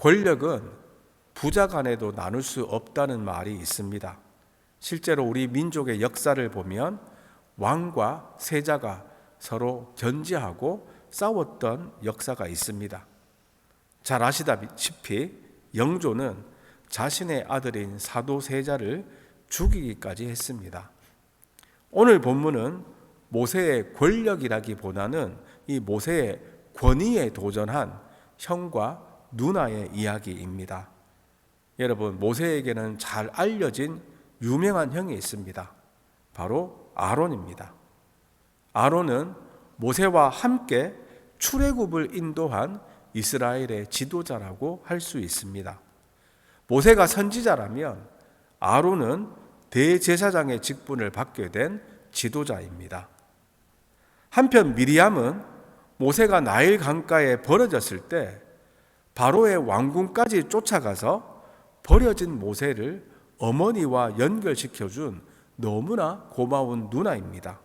권력은 부자 간에도 나눌 수 없다는 말이 있습니다. 실제로 우리 민족의 역사를 보면 왕과 세자가 서로 견제하고 싸웠던 역사가 있습니다. 잘 아시다시피 영조는 자신의 아들인 사도세자를 죽이기까지 했습니다. 오늘 본문은 모세의 권력이라기보다는 이 모세의 권위에 도전한 형과 누나의 이야기입니다. 여러분, 모세에게는 잘 알려진 유명한 형이 있습니다. 바로 아론입니다. 아론은 모세와 함께 출애굽을 인도한 이스라엘의 지도자라고 할 수 있습니다. 모세가 선지자라면 아론은 대제사장의 직분을 받게 된 지도자입니다. 한편 미리암은 모세가 나일 강가에 버려졌을 때 바로의 왕궁까지 쫓아가서 버려진 모세를 어머니와 연결시켜준 너무나 고마운 누나입니다.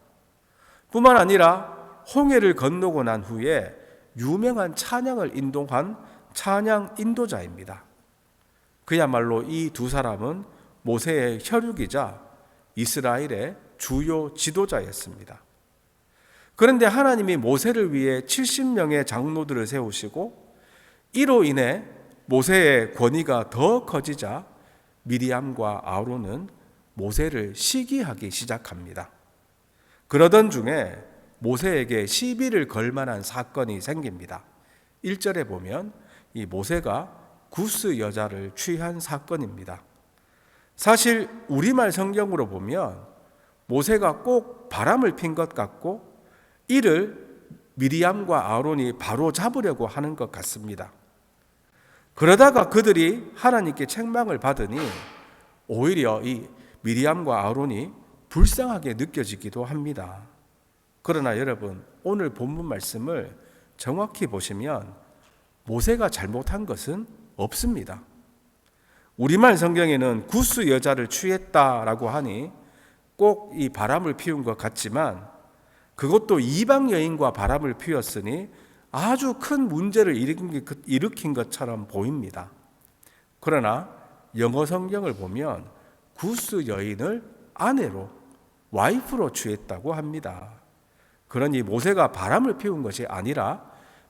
뿐만 아니라 홍해를 건너고 난 후에 유명한 찬양을 인도한 찬양 인도자입니다. 그야말로 이 두 사람은 모세의 혈육이자 이스라엘의 주요 지도자였습니다. 그런데 하나님이 모세를 위해 70명의 장로들을 세우시고 이로 인해 모세의 권위가 더 커지자 미리암과 아론은 모세를 시기하기 시작합니다. 그러던 중에 모세에게 시비를 걸 만한 사건이 생깁니다. 1절에 보면 이 모세가 구스 여자를 취한 사건입니다. 사실 우리말 성경으로 보면 모세가 꼭 바람을 핀 것 같고 이를 미리암과 아론이 바로 잡으려고 하는 것 같습니다. 그러다가 그들이 하나님께 책망을 받으니 오히려 이 미리암과 아론이 불쌍하게 느껴지기도 합니다. 그러나 여러분, 오늘 본문 말씀을 정확히 보시면 모세가 잘못한 것은 없습니다. 우리말 성경에는 구스 여자를 취했다라고 하니 꼭 이 바람을 피운 것 같지만 그것도 이방 여인과 바람을 피웠으니 아주 큰 문제를 일으킨 것처럼 보입니다. 그러나 영어 성경을 보면 구스 여인을 아내로, 와이프로 취했다고 합니다. 그러니 모세가 바람을 피운 것이 아니라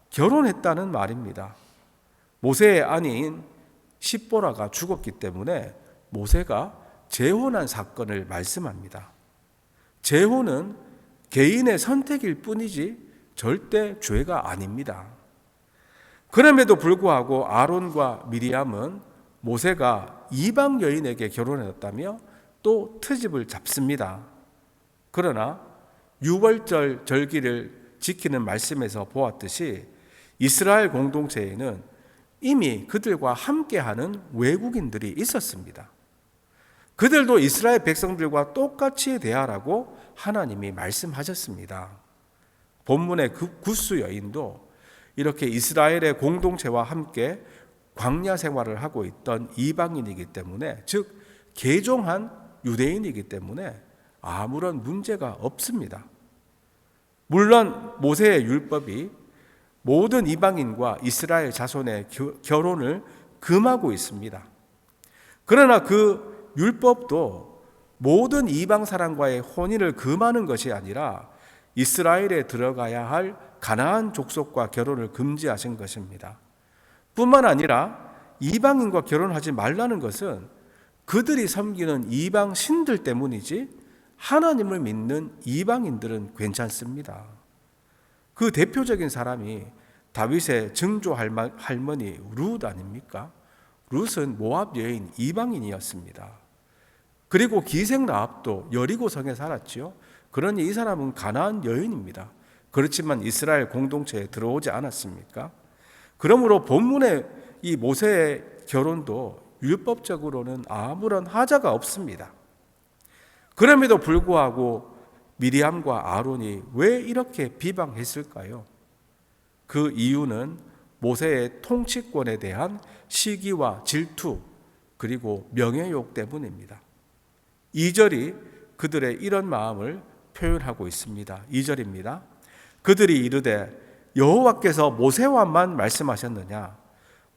결혼했다는 말입니다. 모세의 아내인 십보라가 죽었기 때문에 모세가 재혼한 사건을 말씀합니다. 재혼은 개인의 선택일 뿐이지 절대 죄가 아닙니다. 그럼에도 불구하고 아론과 미리암은 모세가 이방 여인에게 결혼했다며 또 트집을 잡습니다. 그러나 유월절 절기를 지키는 말씀에서 보았듯이 이스라엘 공동체에는 이미 그들과 함께하는 외국인들이 있었습니다. 그들도 이스라엘 백성들과 똑같이 대하라고 하나님이 말씀하셨습니다. 본문의 그 구스 여인도 이렇게 이스라엘의 공동체와 함께 광야 생활을 하고 있던 이방인이기 때문에, 즉 개종한 유대인이기 때문에 아무런 문제가 없습니다. 물론 모세의 율법이 모든 이방인과 이스라엘 자손의 결혼을 금하고 있습니다. 그러나 그 율법도 모든 이방 사람과의 혼인을 금하는 것이 아니라 이스라엘에 들어가야 할 가나안 족속과 결혼을 금지하신 것입니다. 뿐만 아니라 이방인과 결혼하지 말라는 것은 그들이 섬기는 이방 신들 때문이지 하나님을 믿는 이방인들은 괜찮습니다. 그 대표적인 사람이 다윗의 증조 할머니 룻 아닙니까? 룻은 모압 여인 이방인이었습니다. 그리고 기생 라합도 여리고성에 살았지요. 그러니 이 사람은 가나안 여인입니다. 그렇지만 이스라엘 공동체에 들어오지 않았습니까? 그러므로 본문의 이 모세의 결혼도 율법적으로는 아무런 하자가 없습니다. 그럼에도 불구하고 미리암과 아론이 왜 이렇게 비방했을까요? 그 이유는 모세의 통치권에 대한 시기와 질투 그리고 명예욕 때문입니다. 2절이 그들의 이런 마음을 표현하고 있습니다. 2절입니다. 그들이 이르되 여호와께서 모세와만 말씀하셨느냐?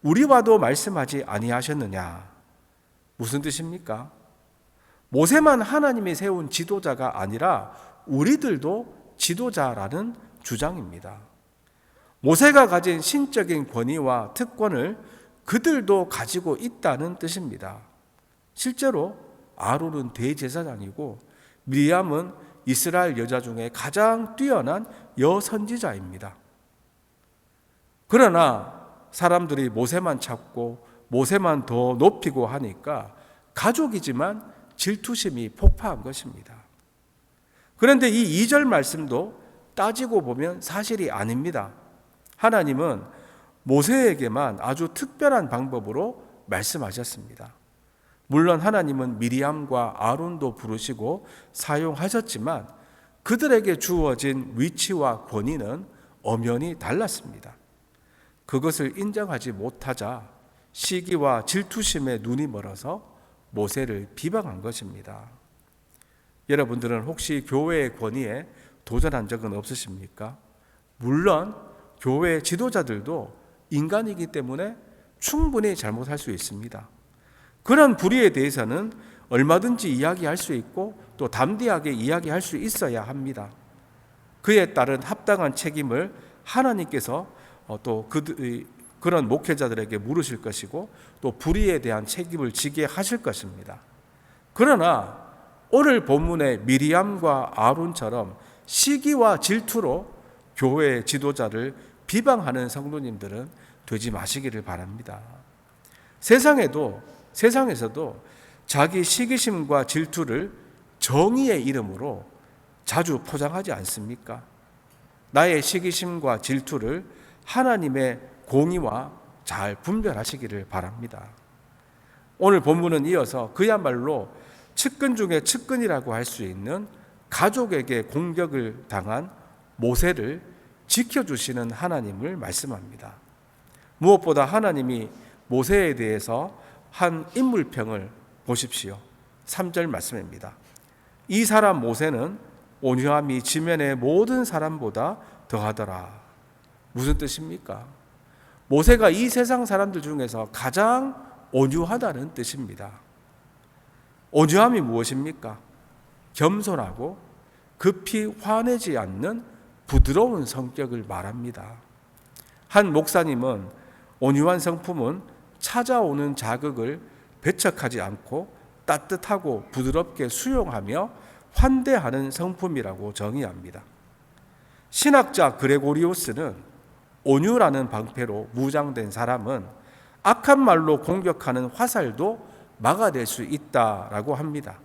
우리와도 말씀하지 아니하셨느냐? 무슨 뜻입니까? 모세만 하나님이 세운 지도자가 아니라 우리들도 지도자라는 주장입니다. 모세가 가진 신적인 권위와 특권을 그들도 가지고 있다는 뜻입니다. 실제로 아론은 대제사장이고 미리암은 이스라엘 여자 중에 가장 뛰어난 여선지자입니다. 그러나 사람들이 모세만 찾고 모세만 더 높이고 하니까 가족이지만 질투심이 폭파한 것입니다. 그런데 이 2절 말씀도 따지고 보면 사실이 아닙니다. 하나님은 모세에게만 아주 특별한 방법으로 말씀하셨습니다. 물론 하나님은 미리암과 아론도 부르시고 사용하셨지만 그들에게 주어진 위치와 권위는 엄연히 달랐습니다. 그것을 인정하지 못하자 시기와 질투심에 눈이 멀어서 모세를 비방한 것입니다. 여러분들은 혹시 교회의 권위에 도전한 적은 없으십니까? 물론 교회 지도자들도 인간이기 때문에 충분히 잘못할 수 있습니다. 그런 불의에 대해서는 얼마든지 이야기할 수 있고 또 담대하게 이야기할 수 있어야 합니다. 그에 따른 합당한 책임을 하나님께서 또 그런 목회자들에게 물으실 것이고 또 불의에 대한 책임을 지게 하실 것입니다. 그러나 오늘 본문의 미리암과 아론처럼 시기와 질투로 교회의 지도자를 비방하는 성도님들은 되지 마시기를 바랍니다. 세상에서도 자기 시기심과 질투를 정의의 이름으로 자주 포장하지 않습니까? 나의 시기심과 질투를 하나님의 공의와 잘 분별하시기를 바랍니다. 오늘 본문은 이어서 그야말로 측근 중에 측근이라고 할 수 있는 가족에게 공격을 당한 모세를 지켜주시는 하나님을 말씀합니다. 무엇보다 하나님이 모세에 대해서 한 인물평을 보십시오. 3절 말씀입니다. 이 사람 모세는 온유함이 지면의 모든 사람보다 더하더라. 무슨 뜻입니까? 모세가 이 세상 사람들 중에서 가장 온유하다는 뜻입니다. 온유함이 무엇입니까? 겸손하고 급히 화내지 않는 부드러운 성격을 말합니다. 한 목사님은 온유한 성품은 찾아오는 자극을 배척하지 않고 따뜻하고 부드럽게 수용하며 환대하는 성품이라고 정의합니다. 신학자 그레고리우스는 온유라는 방패로 무장된 사람은 악한 말로 공격하는 화살도 막아낼 수 있다라고 합니다.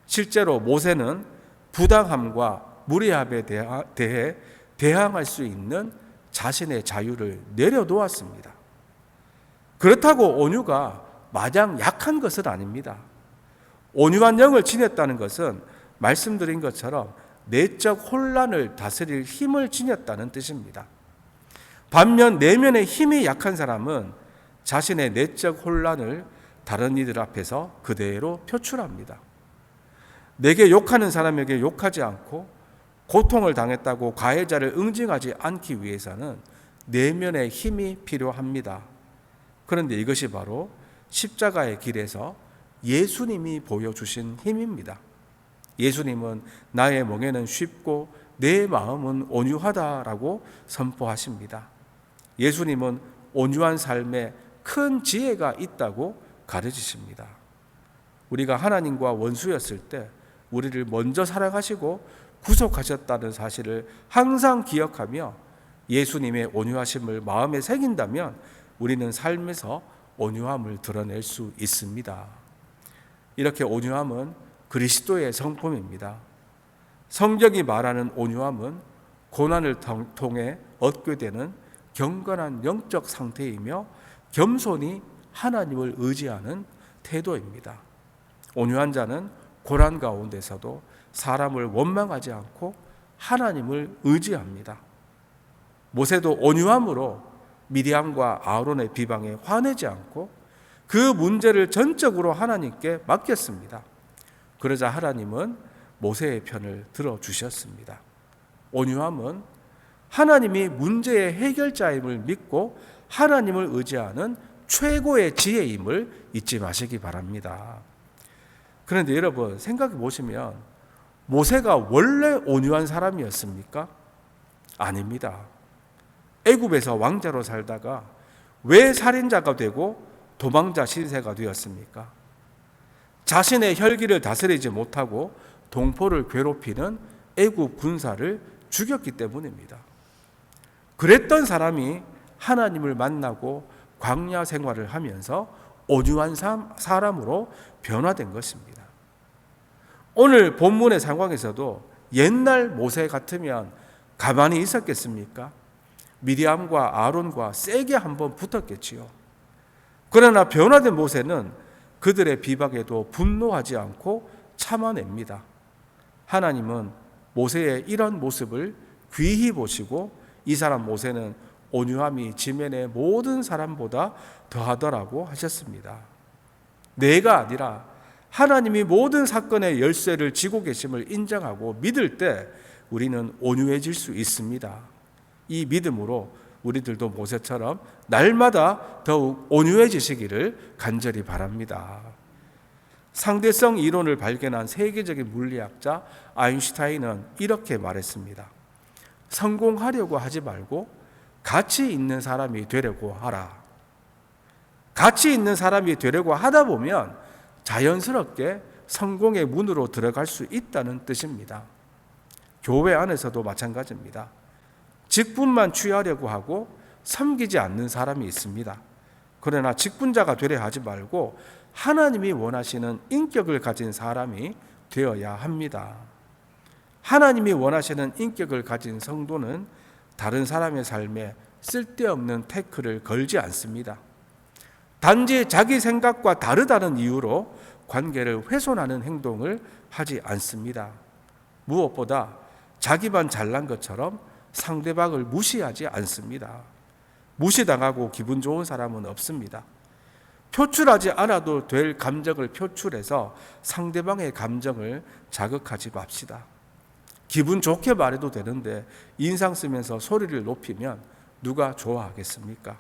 실제로 모세는 부당함과 무례함에 대해 대항할 수 있는 자신의 자유를 내려놓았습니다. 그렇다고 온유가 마냥 약한 것은 아닙니다. 온유한 영을 지녔다는 것은 말씀드린 것처럼 내적 혼란을 다스릴 힘을 지녔다는 뜻입니다. 반면 내면의 힘이 약한 사람은 자신의 내적 혼란을 다른 이들 앞에서 그대로 표출합니다. 내게 욕하는 사람에게 욕하지 않고 고통을 당했다고 가해자를 응징하지 않기 위해서는 내면의 힘이 필요합니다. 그런데 이것이 바로 십자가의 길에서 예수님이 보여주신 힘입니다. 예수님은 나의 멍에는 쉽고 내 마음은 온유하다라고 선포하십니다. 예수님은 온유한 삶에 큰 지혜가 있다고 가르치십니다. 우리가 하나님과 원수였을 때 우리를 먼저 사랑하시고 구속하셨다는 사실을 항상 기억하며 예수님의 온유하심을 마음에 새긴다면 우리는 삶에서 온유함을 드러낼 수 있습니다. 이렇게 온유함은 그리스도의 성품입니다. 성경이 말하는 온유함은 고난을 통해 얻게 되는 경건한 영적 상태이며 겸손히 하나님을 의지하는 태도입니다. 온유한 자는 고난 가운데서도 사람을 원망하지 않고 하나님을 의지합니다. 모세도 온유함으로 미리암과 아론의 비방에 화내지 않고 그 문제를 전적으로 하나님께 맡겼습니다. 그러자 하나님은 모세의 편을 들어주셨습니다. 온유함은 하나님이 문제의 해결자임을 믿고 하나님을 의지하는 최고의 지혜임을 잊지 마시기 바랍니다. 그런데 여러분 생각해 보시면 모세가 원래 온유한 사람이었습니까? 아닙니다. 애굽에서 왕자로 살다가 왜 살인자가 되고 도망자 신세가 되었습니까? 자신의 혈기를 다스리지 못하고 동포를 괴롭히는 애굽 군사를 죽였기 때문입니다. 그랬던 사람이 하나님을 만나고 광야 생활을 하면서 온유한 사람으로 변화된 것입니다. 오늘 본문의 상황에서도 옛날 모세 같으면 가만히 있었겠습니까? 미리암과 아론과 세게 한번 붙었겠지요. 그러나 변화된 모세는 그들의 비박에도 분노하지 않고 참아냅니다. 하나님은 모세의 이런 모습을 귀히 보시고 이 사람 모세는 온유함이 지면의 모든 사람보다 더하더라고 하셨습니다. 내가 아니라 하나님이 모든 사건의 열쇠를 쥐고 계심을 인정하고 믿을 때 우리는 온유해질 수 있습니다. 이 믿음으로 우리들도 모세처럼 날마다 더욱 온유해지시기를 간절히 바랍니다. 상대성 이론을 발견한 세계적인 물리학자 아인슈타인은 이렇게 말했습니다. 성공하려고 하지 말고 가치 있는 사람이 되려고 하라. 가치 있는 사람이 되려고 하다 보면 자연스럽게 성공의 문으로 들어갈 수 있다는 뜻입니다. 교회 안에서도 마찬가지입니다. 직분만 취하려고 하고 섬기지 않는 사람이 있습니다. 그러나 직분자가 되려 하지 말고 하나님이 원하시는 인격을 가진 사람이 되어야 합니다. 하나님이 원하시는 인격을 가진 성도는 다른 사람의 삶에 쓸데없는 태클을 걸지 않습니다. 단지 자기 생각과 다르다는 이유로 관계를 훼손하는 행동을 하지 않습니다. 무엇보다 자기만 잘난 것처럼 상대방을 무시하지 않습니다. 무시당하고 기분 좋은 사람은 없습니다. 표출하지 않아도 될 감정을 표출해서 상대방의 감정을 자극하지 맙시다. 기분 좋게 말해도 되는데 인상 쓰면서 소리를 높이면 누가 좋아하겠습니까?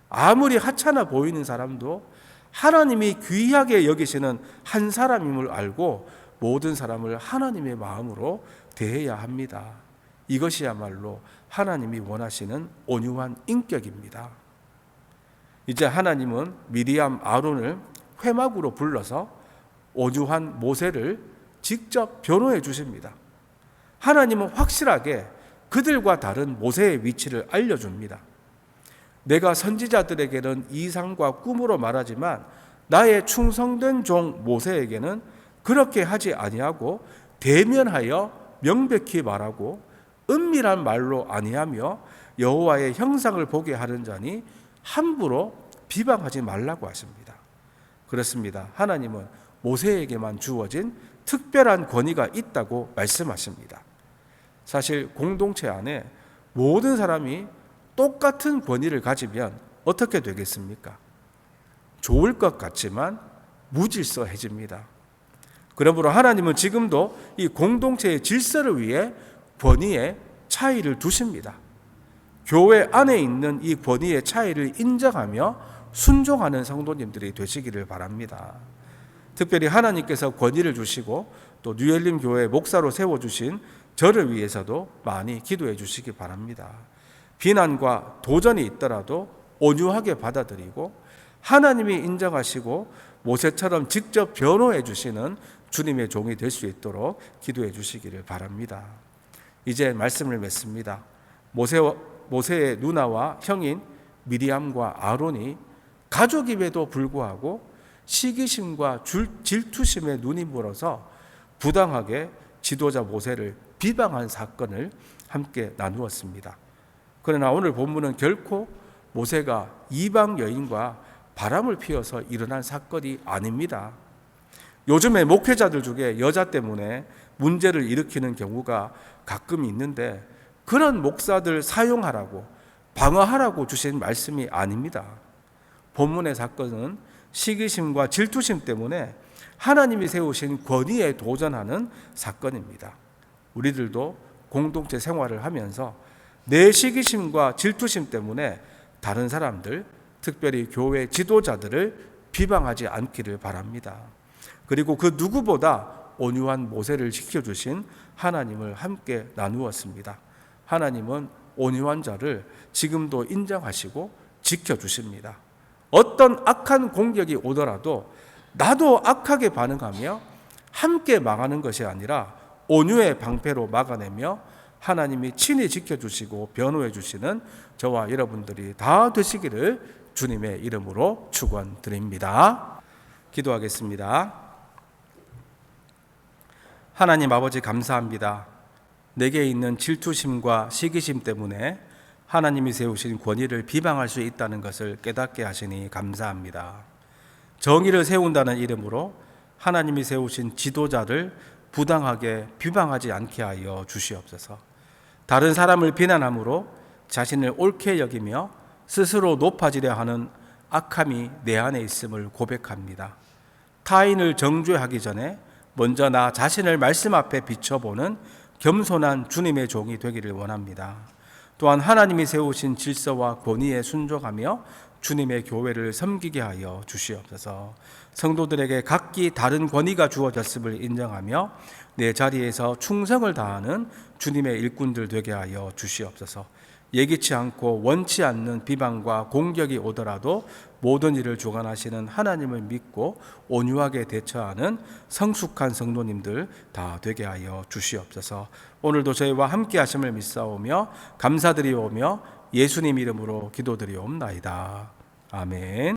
아무리 하찮아 보이는 사람도 하나님이 귀하게 여기시는 한 사람임을 알고 모든 사람을 하나님의 마음으로 대해야 합니다. 이것이야말로 하나님이 원하시는 온유한 인격입니다. 이제 하나님은 미리암 아론을 회막으로 불러서 온유한 모세를 직접 변호해 주십니다. 하나님은 확실하게 그들과 다른 모세의 위치를 알려줍니다. 내가 선지자들에게는 이상과 꿈으로 말하지만 나의 충성된 종 모세에게는 그렇게 하지 아니하고 대면하여 명백히 말하고 은밀한 말로 아니하며 여호와의 형상을 보게 하는 자니 함부로 비방하지 말라고 하십니다. 그렇습니다. 하나님은 모세에게만 주어진 특별한 권위가 있다고 말씀하십니다. 사실 공동체 안에 모든 사람이 똑같은 권위를 가지면 어떻게 되겠습니까? 좋을 것 같지만 무질서해집니다. 그러므로 하나님은 지금도 이 공동체의 질서를 위해 권위의 차이를 두십니다. 교회 안에 있는 이 권위의 차이를 인정하며 순종하는 성도님들이 되시기를 바랍니다. 특별히 하나님께서 권위를 주시고 또 뉴엘림 교회 목사로 세워주신 저를 위해서도 많이 기도해 주시기 바랍니다. 비난과 도전이 있더라도 온유하게 받아들이고 하나님이 인정하시고 모세처럼 직접 변호해 주시는 주님의 종이 될 수 있도록 기도해 주시기를 바랍니다. 이제 말씀을 맺습니다. 모세의 누나와 형인 미리암과 아론이 가족임에도 불구하고 시기심과 질투심에 눈이 멀어서 부당하게 지도자 모세를 비방한 사건을 함께 나누었습니다. 그러나 오늘 본문은 결코 모세가 이방 여인과 바람을 피워서 일어난 사건이 아닙니다. 요즘에 목회자들 중에 여자 때문에 문제를 일으키는 경우가 가끔 있는데 그런 목사들 사용하라고 방어하라고 주신 말씀이 아닙니다. 본문의 사건은 시기심과 질투심 때문에 하나님이 세우신 권위에 도전하는 사건입니다. 우리들도 공동체 생활을 하면서 내 시기심과 질투심 때문에 다른 사람들, 특별히 교회 지도자들을 비방하지 않기를 바랍니다. 그리고 그 누구보다 온유한 모세를 지켜주신 하나님을 함께 나누었습니다. 하나님은 온유한 자를 지금도 인정하시고 지켜주십니다. 어떤 악한 공격이 오더라도 나도 악하게 반응하며 함께 망하는 것이 아니라 온유의 방패로 막아내며 하나님이 친히 지켜주시고 변호해 주시는 저와 여러분들이 다 되시기를 주님의 이름으로 축원드립니다. 기도하겠습니다. 하나님 아버지 감사합니다. 내게 있는 질투심과 시기심 때문에 하나님이 세우신 권위를 비방할 수 있다는 것을 깨닫게 하시니 감사합니다. 정의를 세운다는 이름으로 하나님이 세우신 지도자를 부당하게 비방하지 않게 하여 주시옵소서. 다른 사람을 비난함으로 자신을 옳게 여기며 스스로 높아지려 하는 악함이 내 안에 있음을 고백합니다. 타인을 정죄하기 전에 먼저 나 자신을 말씀 앞에 비춰보는 겸손한 주님의 종이 되기를 원합니다. 또한 하나님이 세우신 질서와 권위에 순종하며 주님의 교회를 섬기게 하여 주시옵소서. 성도들에게 각기 다른 권위가 주어졌음을 인정하며 내 자리에서 충성을 다하는 주님의 일꾼들 되게 하여 주시옵소서. 예기치 않고 원치 않는 비방과 공격이 오더라도 모든 일을 주관하시는 하나님을 믿고 온유하게 대처하는 성숙한 성도님들 다 되게 하여 주시옵소서. 오늘도 저희와 함께 하심을 믿사오며 감사드리오며 예수님 이름으로 기도드리옵나이다. 아멘.